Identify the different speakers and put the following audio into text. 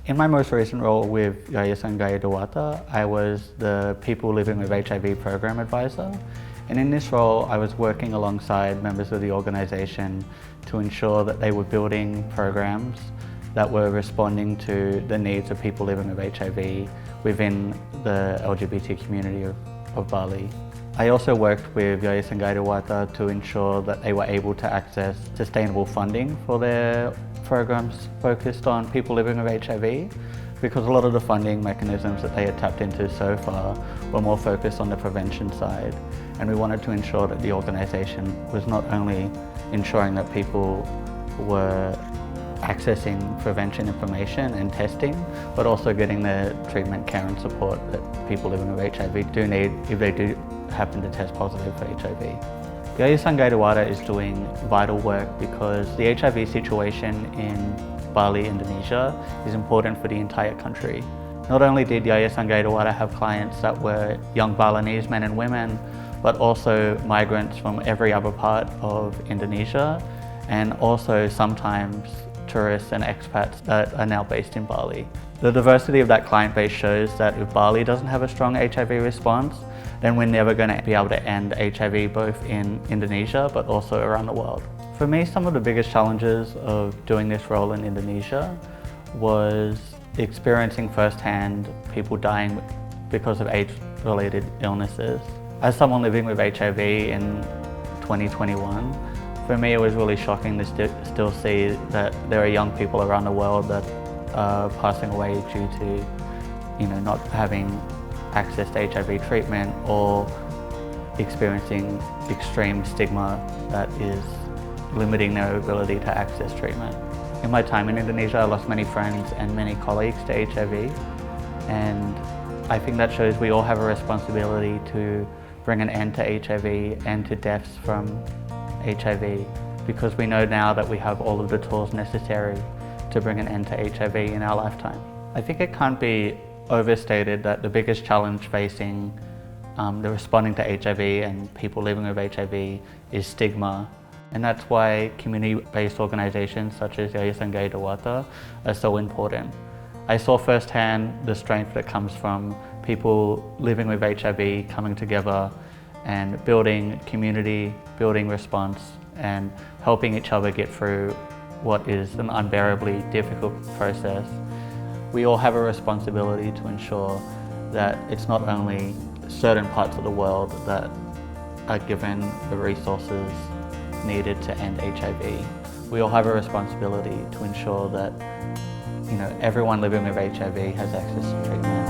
Speaker 1: In my most recent role with Yayasan Gaya Dewata, I was the People Living with HIV Program Advisor. And in this role, I was working alongside members of the organisation to ensure that they were building programs that were responding to the needs of people living with HIV within the LGBT community of Bali. I also worked with Yayasan Gaya Dewata to ensure that they were able to access sustainable funding for their programs focused on people living with HIV, because a lot of the funding mechanisms that they had tapped into so far were more focused on the prevention side. And we wanted to ensure that the organisation was not only ensuring that people were accessing prevention information and testing, but also getting the treatment, care and support that people living with HIV do need if they do happen to test positive for HIV. Yayasan Gaya Dewata is doing vital work because the HIV situation in Bali, Indonesia is important for the entire country. Not only did Yayasan Gaya Dewata have clients that were young Balinese men and women, but also migrants from every other part of Indonesia, and also sometimes tourists and expats that are now based in Bali. The diversity of that client base shows that if Bali doesn't have a strong HIV response, then we're never going to be able to end HIV both in Indonesia but also around the world. For me, some of the biggest challenges of doing this role in Indonesia was experiencing firsthand people dying because of AIDS-related illnesses. As someone living with HIV in 2021, for me it was really shocking to still see that there are young people around the world that are passing away due to, not having access to HIV treatment or experiencing extreme stigma that is limiting their ability to access treatment. In my time in Indonesia, I lost many friends and many colleagues to HIV, and I think that shows we all have a responsibility to bring an end to HIV and to deaths from HIV, because we know now that we have all of the tools necessary to bring an end to HIV in our lifetime. I think it can't be overstated that the biggest challenge facing the responding to HIV and people living with HIV is stigma. And that's why community-based organisations such as Yayasan Gaya Dewata are so important. I saw firsthand the strength that comes from people living with HIV coming together and building community, building response, and helping each other get through what is an unbearably difficult process. We all have a responsibility to ensure that it's not only certain parts of the world that are given the resources needed to end HIV. We all have a responsibility to ensure that everyone living with HIV has access to treatment.